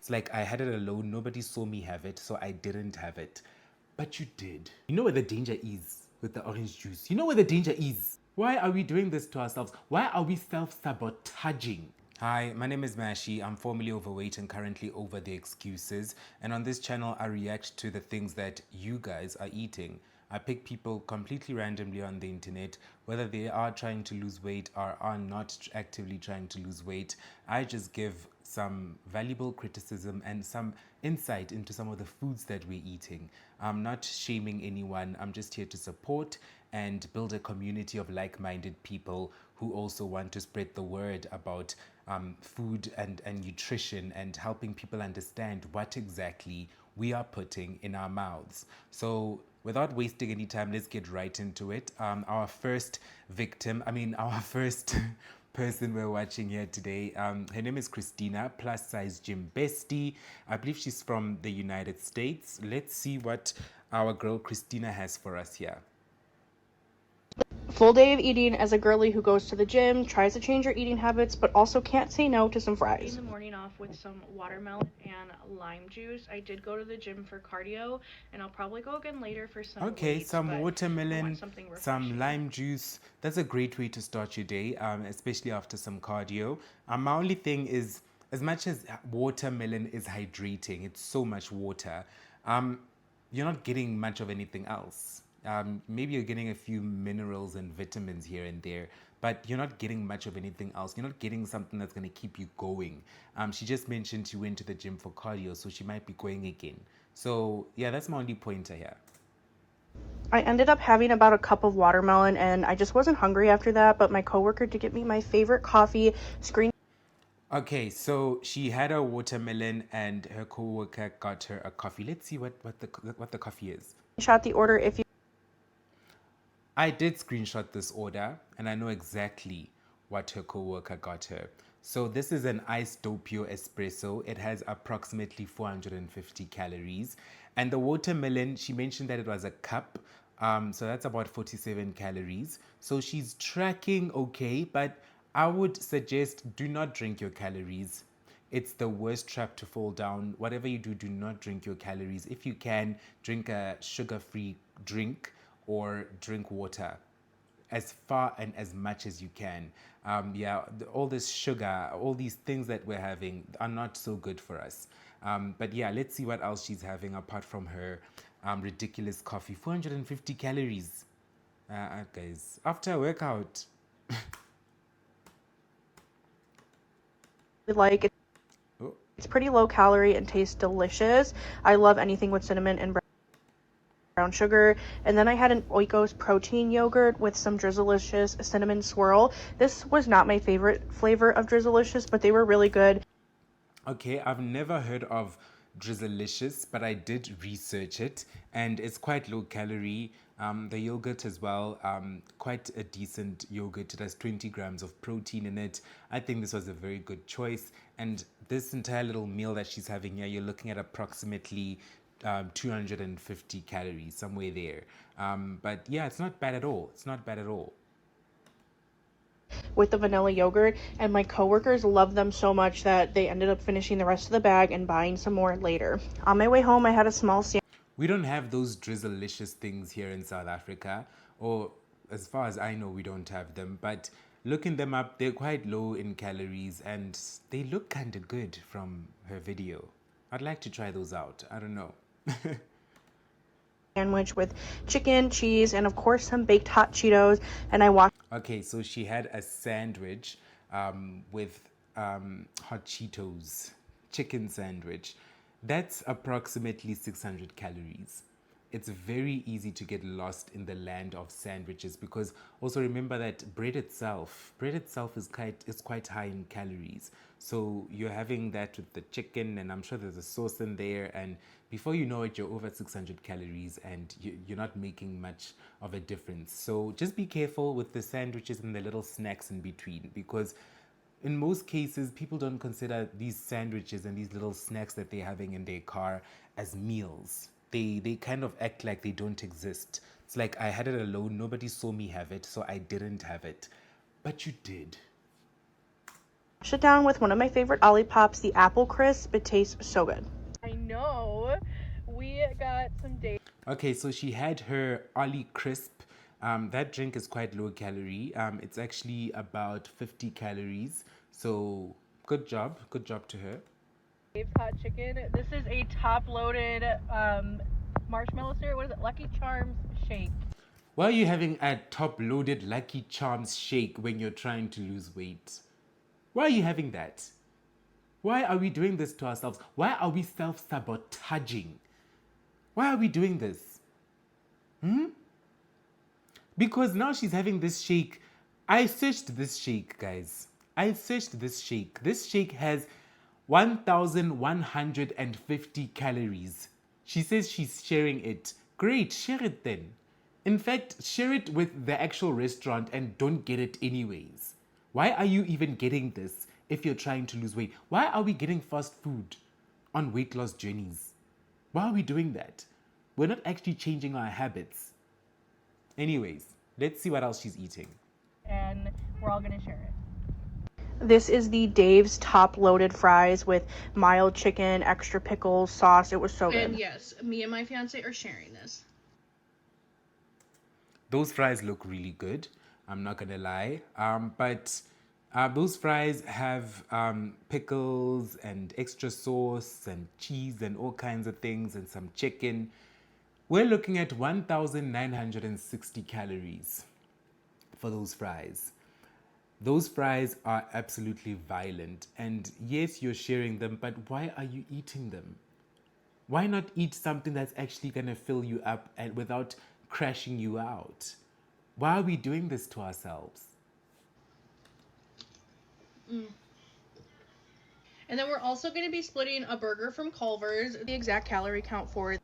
It's like I had it alone, nobody saw me have it, so I didn't have it. But you did. You know where the danger is with the orange juice? You know where the danger is? Why are we doing this to ourselves? Why are we self-sabotaging? Hi, my name is Mashi. I'm formerly overweight and currently over the excuses. And on this channel, I react to the things that you guys are eating. I pick people completely randomly on the internet, whether they are trying to lose weight or are not actively trying to lose weight. I just give some valuable criticism and some insight into some of the foods that we're eating. I'm not shaming anyone. I'm just here to support and build a community of like-minded people who also want to spread the word about food and nutrition and helping people understand what exactly we are putting in our mouths. So without wasting any time, let's get right into it. Our first victim, our first person we're watching here today, her name is Christina, plus size gym bestie. I believe she's from the United States. Let's see what our girl Christina has for us here. Full day of eating as a girly who goes to the gym, tries to change her eating habits, but also can't say no to some fries. In the morning off with some watermelon and lime juice. I did go to the gym for cardio, and I'll probably go again later for some Okay, weights, some but I want watermelon, something some refreshing. lime juice. That's a great way to start your day, especially after some cardio. My only thing is, as much as watermelon is hydrating, it's so much water, you're not getting much of anything else. Maybe you're getting a few minerals and vitamins here and there, but you're not getting much of anything else. You're not getting something that's going to keep you going. She just mentioned she went to the gym for cardio, so she might be going again. So, yeah, that's my only pointer here. I ended up having about a cup of watermelon and I just wasn't hungry after that, but my coworker did get me my favorite coffee, Okay, so she had a watermelon and her coworker got her a coffee. Let's see what the coffee is. screenshot the order if you I did screenshot this order and I know exactly what her coworker got her. So this is an iced doppio espresso. It has approximately 450 calories. And the watermelon, she mentioned that it was a cup. So that's about 47 calories. So she's tracking okay, but I would suggest do not drink your calories. It's the worst trap to fall down. Whatever you do, do not drink your calories. If you can, drink a sugar-free drink or drink water as far and as much as you can. All this sugar, all these things that we're having are not so good for us. But yeah, let's see what else she's having apart from her ridiculous coffee. 450 calories. Guys, after a workout. like it. Oh, It's pretty low calorie and tastes delicious. I love anything with cinnamon and brown sugar. And then I had an Oikos protein yogurt with some Drizzlicious cinnamon swirl. This was not my favorite flavor of Drizzlicious, but they were really good. okay, I've never heard of Drizzlicious, but I did research it, and it's quite low calorie. The yogurt as well, quite a decent yogurt. It has 20 grams of protein in it. I think this was a very good choice. And this entire little meal that she's having here, you're looking at approximately 250 calories, somewhere there. But yeah, it's not bad at all. It's not bad at all. With the vanilla yogurt, and my coworkers loved them so much that they ended up finishing the rest of the bag and buying some more later. On my way home, I had a small We don't have those drizzleicious things here in South Africa, or as far as I know, we don't have them. But looking them up, they're quite low in calories and they look kind of good from her video. I'd like to try those out. I don't know. sandwich with chicken, cheese, and of course some baked hot Cheetos, and I watched Okay, so she had a sandwich with hot Cheetos, chicken sandwich. That's approximately 600 calories. It's very easy to get lost in the land of sandwiches because also remember that bread itself is quite high in calories. So you're having that with the chicken, and I'm sure there's a sauce in there, and before you know it, you're over 600 calories, and you're not making much of a difference. So just be careful with the sandwiches and the little snacks in between, because in most cases, people don't consider these sandwiches and these little snacks that they're having in their car as meals. They kind of act like they don't exist. It's like I had it alone, nobody saw me have it, so I didn't have it. But you did. it down with one of my favorite Ollipops, the Apple Crisp. It tastes so good. I know. We got some dates. Okay, so she had her Ollie Crisp. That drink is quite low calorie. It's actually about 50 calories. So good job to her. Dave's hot chicken. This is a top-loaded marshmallow syrup. What is it? Lucky Charms shake. Why are you having a top-loaded Lucky Charms shake when you're trying to lose weight? Why are you having that? Why are we doing this to ourselves? Why are we self-sabotaging? Why are we doing this? Because now she's having this shake. I searched this shake, guys. I searched this shake. This shake has 1,150 calories. She says she's sharing it. Great, share it then. In fact, share it with the actual restaurant and don't get it anyways. Why are you even getting this if you're trying to lose weight? Why are we getting fast food on weight loss journeys? Why are we doing that? We're not actually changing our habits. Anyways, let's see what else she's eating. And we're all gonna share it. This is the Dave's top-loaded fries with mild chicken, extra pickles, sauce. It was so good. And yes, me and my fiance are sharing this. Those fries look really good. I'm not gonna lie. But those fries have pickles and extra sauce and cheese and all kinds of things and some chicken. We're looking at 1,960 calories for those fries. Those fries are absolutely violent. And yes, you're sharing them, but why are you eating them? Why not eat something that's actually gonna fill you up and without crashing you out? Why are we doing this to ourselves? And then we're also going to be splitting a burger from Culver's. The exact calorie count for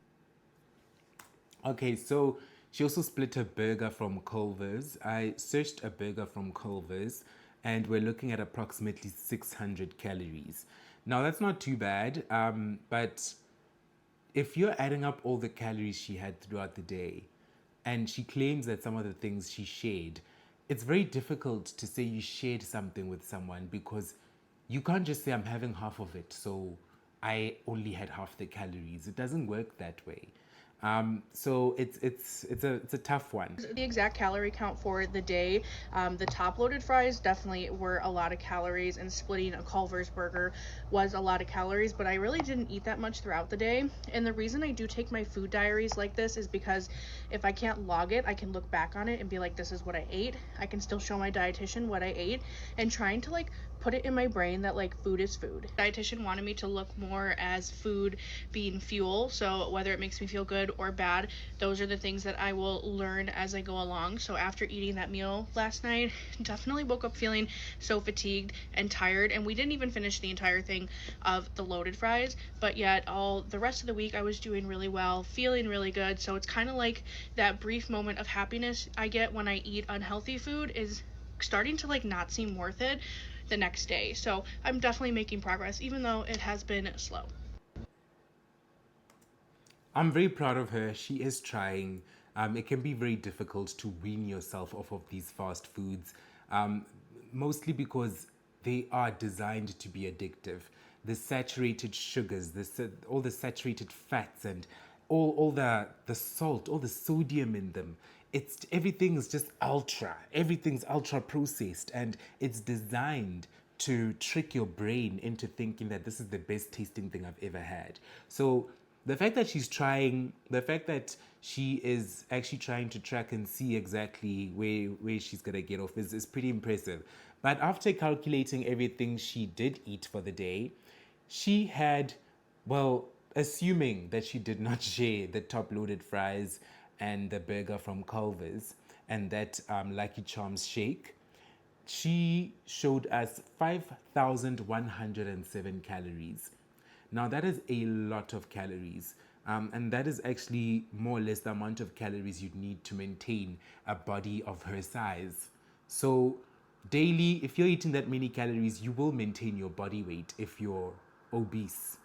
Okay, so she also split a burger from Culver's. I searched a burger from Culver's and we're looking at approximately 600 calories. Now, that's not too bad, but if you're adding up all the calories she had throughout the day, and she claims that some of the things she shared, it's very difficult to say you shared something with someone because you can't just say, I'm having half of it, so I only had half the calories. It doesn't work that way. So it's a tough one. the exact calorie count for the day. The top-loaded fries definitely were a lot of calories, and splitting a Culver's burger was a lot of calories, but I really didn't eat that much throughout the day. And the reason I do take my food diaries like this is because if I can't log it, I can look back on it and be like, this is what I ate. I can still show my dietitian what I ate, and trying to like put it in my brain that like food is food. Dietitian wanted me to look more as food being fuel, so whether it makes me feel good or bad, those are the things that I will learn as I go along. So after eating that meal last night, definitely woke up feeling so fatigued and tired, and we didn't even finish the entire thing of the loaded fries, but yet all the rest of the week I was doing really well, feeling really good. So it's kind of like that brief moment of happiness I get when I eat unhealthy food is starting to like not seem worth it the next day. So I'm definitely making progress, even though it has been slow. I'm very proud of her. She is trying. It can be very difficult to wean yourself off of these fast foods, mostly because they are designed to be addictive. The saturated sugars, all the saturated fats, and all the salt, all the sodium in them. Everything is just everything's ultra processed, and it's designed to trick your brain into thinking that this is the best tasting thing I've ever had. So the fact that she is actually trying to track and see exactly where she's gonna get off is pretty impressive. But after calculating everything she did eat for the day, she had, well, assuming that she did not share the top loaded fries and the burger from Culver's and that Lucky Charms shake, she showed us 5,107 calories. Now, that is a lot of calories. And that is actually more or less the amount of calories you'd need to maintain a body of her size. So, daily, if you're eating that many calories, you will maintain your body weight if you're obese.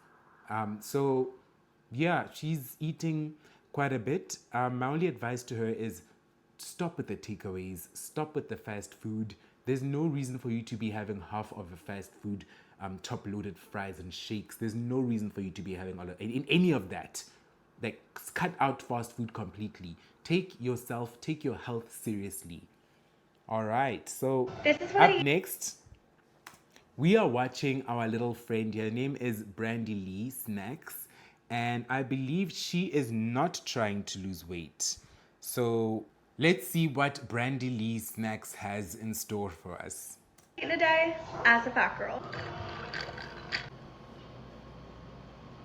So, yeah, she's eating quite a bit. My only advice to her is stop with the takeaways, stop with the fast food. There's no reason for you to be having half of a fast food top-loaded fries and shakes. There's no reason for you to be having in any of that. Like, cut out fast food completely. Take your health seriously. All right, so up next, we are watching our little friend. Her name is Brandy Lee Snacks, and I believe she is not trying to lose weight. So let's see what Brandy Lee Snacks has in store for us. In a day as a fat girl.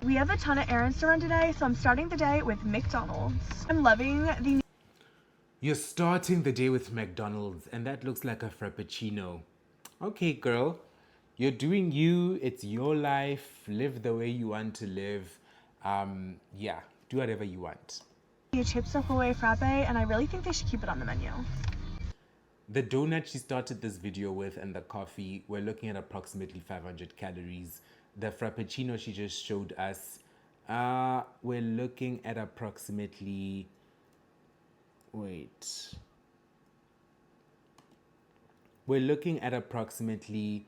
We have a ton of errands to run today, so I'm starting the day with McDonald's. I'm loving the... You're starting the day with McDonald's, and that looks like a Frappuccino. Okay, girl. You're doing you. It's your life. Live the way you want to live. Yeah, do whatever you want. Chips Ahoy Frappe, and I really think they should keep it on the menu. The donut she started this video with and the coffee, we're looking at approximately 500 calories. The Frappuccino she just showed us, we're looking at approximately... Wait. We're looking at approximately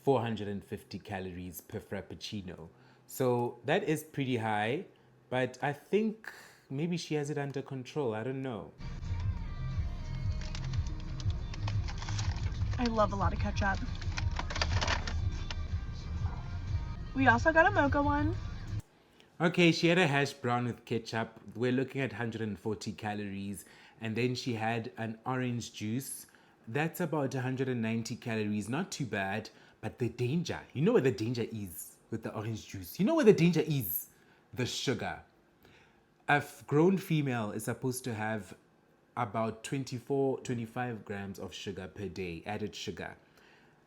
450 calories per Frappuccino. So that is pretty high, but I think maybe she has it under control. I don't know. I love a lot of ketchup. We also got a mocha one. Okay, she had a hash brown with ketchup. We're looking at 140 calories. And then she had an orange juice. That's about 190 calories. Not too bad. But the danger, you know where the danger is with the orange juice? You know where the danger is? The sugar. A grown female is supposed to have about 25 grams of sugar per day, added sugar.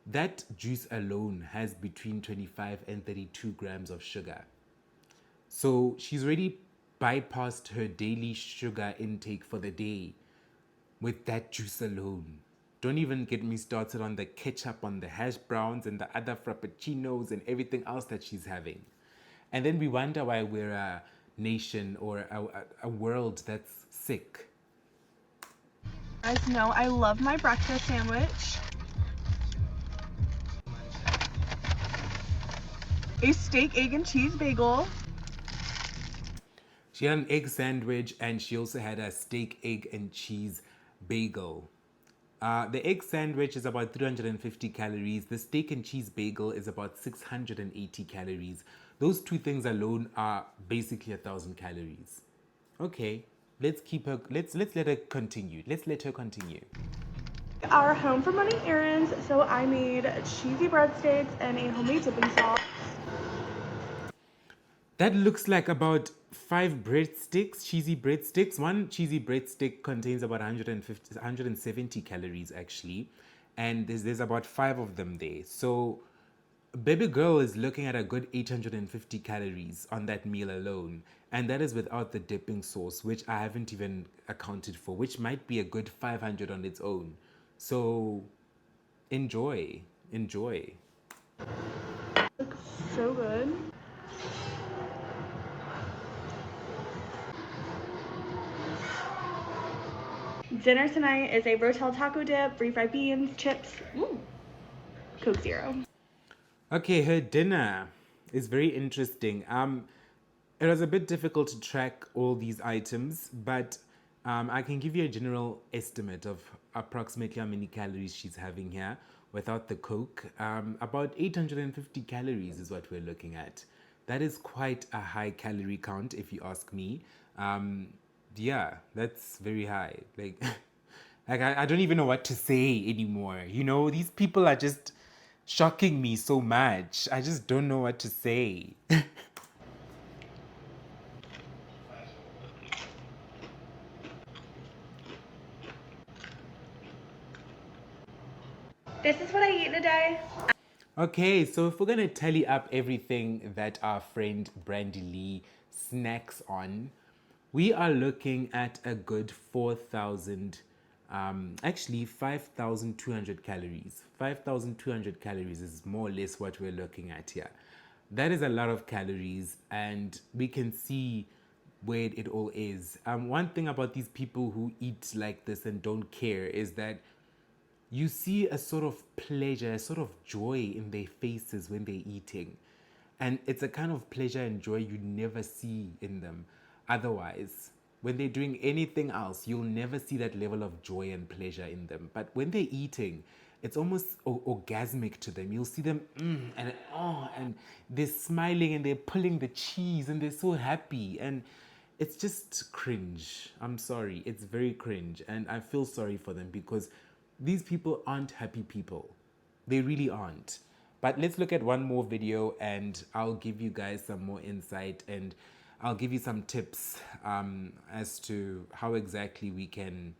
That juice alone has between 25 and 32 grams of sugar. So she's already bypassed her daily sugar intake for the day with that juice alone. Don't even get me started on the ketchup, on the hash browns and the other frappuccinos and everything else that she's having. And then we wonder why we're a nation or a world that's sick. As you know, I love my breakfast sandwich. A steak, egg, and cheese bagel. She had an egg sandwich and she also had a steak, egg, and cheese bagel. The egg sandwich is about 350 calories. The steak and cheese bagel is about 680 calories. Those two things alone are basically 1,000 calories. Okay, let's let her continue. Let's let her continue. Our home from running errands, so I made cheesy breadsticks and a homemade dipping sauce. That looks like about 5 breadsticks, cheesy breadsticks. One cheesy breadstick contains about 170 calories actually. And there's about 5 of them there. So baby girl is looking at a good 850 calories on that meal alone. And that is without the dipping sauce, which I haven't even accounted for, which might be a good 500 on its own. So enjoy. Looks so good. Dinner tonight is a Rotel taco dip, refried beans, chips, Coke Zero. Okay, her dinner is very interesting. It was a bit difficult to track all these items, but I can give you a general estimate of approximately how many calories she's having here without the Coke. About 850 calories is what we're looking at. That is quite a high calorie count, if you ask me. Yeah, that's very high. Like, I don't even know what to say anymore. You know, these people are just shocking me so much. I just don't know what to say. This is what I eat in a day. Okay, so if we're going to tally up everything that our friend Brandy Lee snacks on, we are looking at a good 5,200 calories. 5,200 calories is more or less what we're looking at here. That is a lot of calories, and we can see where it all is. One thing about these people who eat like this and don't care is that you see a sort of pleasure, a sort of joy in their faces when they're eating. And it's a kind of pleasure and joy you never see in them otherwise. When they're doing anything else, you'll never see that level of joy and pleasure in them. But when they're eating, it's almost orgasmic to them. You'll see them and they're smiling and they're pulling the cheese and they're so happy. And it's just cringe. I'm sorry. It's very cringe. And I feel sorry for them because these people aren't happy people. They really aren't. But let's look at one more video and I'll give you guys some more insight and I'll give you some tips as to how exactly we can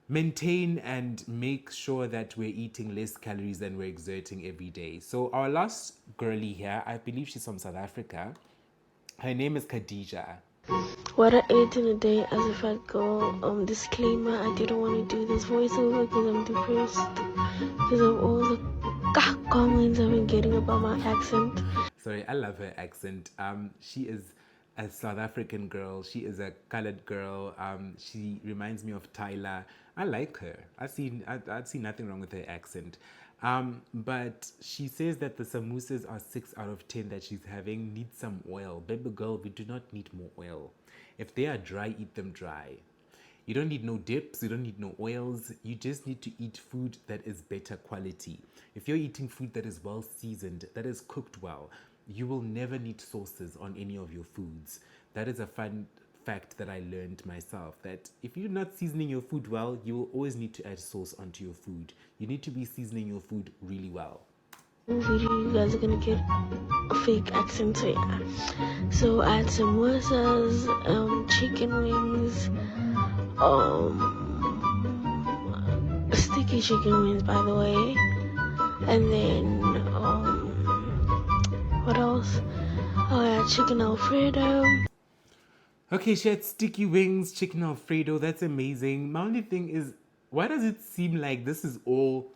maintain and make sure that we're eating less calories than we're exerting every day. So our last girlie here, I believe she's from South Africa. Her name is Kadija. What I ate in a day as a fat girl. Disclaimer, I didn't want to do this voiceover because I'm depressed because of all the comments I've been getting about my accent. Sorry, I love her accent. She is a South African girl. She is a colored girl. She reminds me of Tyler. I like her. I see nothing wrong with her accent. But she says that the samosas are 6 out of 10 that she's having need some oil. Baby girl, we do not need more oil. If they are dry, eat them dry. You don't need no dips, you don't need no oils. You just need to eat food that is better quality. If you're eating food that is well seasoned, that is cooked well, you will never need sauces on any of your foods. That is a fun fact that I learned myself, that if you're not seasoning your food well, you will always need to add sauce onto your food. You need to be seasoning your food really well. Video, you guys are gonna get a fake accent, so yeah. So I had samosas, chicken wings, sticky chicken wings, by the way, and then what else? Oh, I had chicken Alfredo. Okay, she had sticky wings, chicken Alfredo. That's amazing. My only thing is, why does it seem like this is all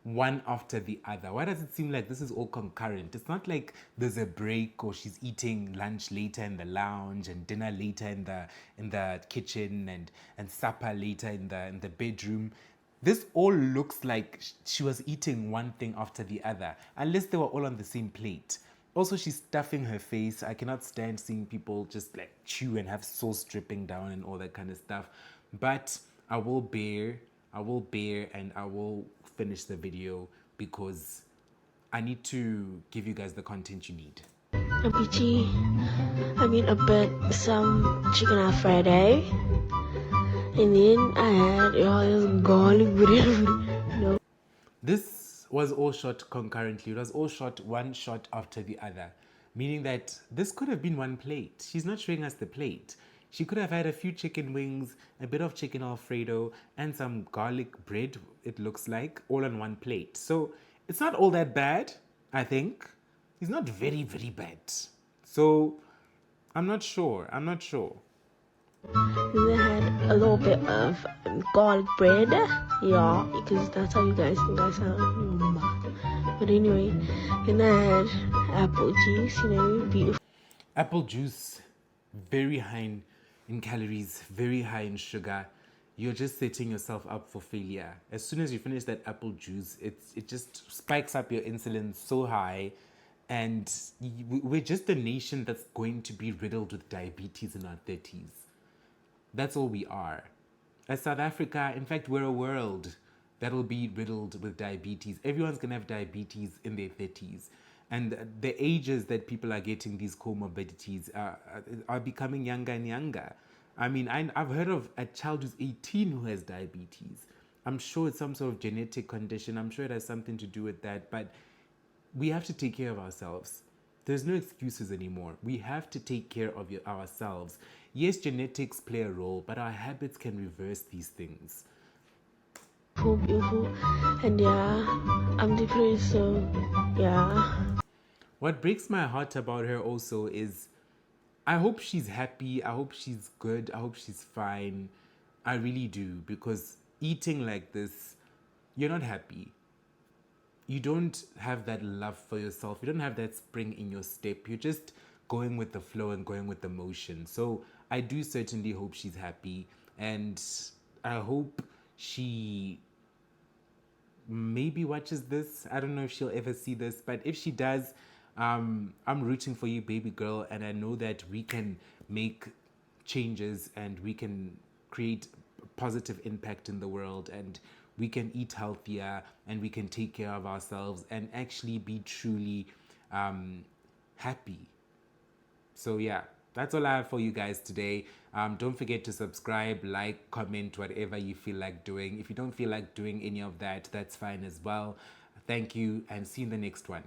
one after the other? Why does it seem like this is all concurrent? It's not like there's a break or she's eating lunch later in the lounge and dinner later in the kitchen and supper later in the bedroom. This all looks like she was eating one thing after the other, unless they were all on the same plate. Also, she's stuffing her face. I cannot stand seeing people just like chew and have sauce dripping down and all that kind of stuff. But I will bear and I will finish the video because I need to give you guys the content you need. A bit some chicken Alfredo, and then I had all this garlic bread. This was all shot concurrently. It was all shot one shot after the other, meaning that this could have been one plate. She's not showing us the plate. She could have had a few chicken wings, a bit of chicken Alfredo, and some garlic bread, it looks like, all on one plate. So it's not all that bad, I think. It's not very, very bad. So I'm not sure. And I had a little bit of garlic bread, yeah, because that's how you guys think I sound. But anyway, and I had apple juice, beautiful. Apple juice, very high in calories, very high in sugar. You're just setting yourself up for failure. As soon as you finish that apple juice, it just spikes up your insulin so high. And we're just a nation that's going to be riddled with diabetes in our 30s. That's all we are. As South Africa, in fact, we're a world that'll be riddled with diabetes. Everyone's going to have diabetes in their 30s. And the ages that people are getting these comorbidities are becoming younger and younger. I mean, I've heard of a child who's 18 who has diabetes. I'm sure it's some sort of genetic condition. I'm sure it has something to do with that. But we have to take care of ourselves. There's no excuses anymore. We have to take care of ourselves. Yes, genetics play a role, but our habits can reverse these things. Beautiful. And yeah, I'm depressed, so yeah. What breaks my heart about her also is I hope she's happy. I hope she's good. I hope she's fine. I really do, because eating like this, you're not happy. You don't have that love for yourself. You don't have that spring in your step. You're just going with the flow and going with the motion. So I do certainly hope she's happy, and I hope she maybe watches this. I don't know if she'll ever see this, but if she does, I'm rooting for you, baby girl, and I know that we can make changes and we can create positive impact in the world, and we can eat healthier and we can take care of ourselves and actually be truly happy. So yeah, that's all I have for you guys today. Don't forget to subscribe, like, comment, whatever you feel like doing. If you don't feel like doing any of that, that's fine as well. Thank you, and see you in the next one.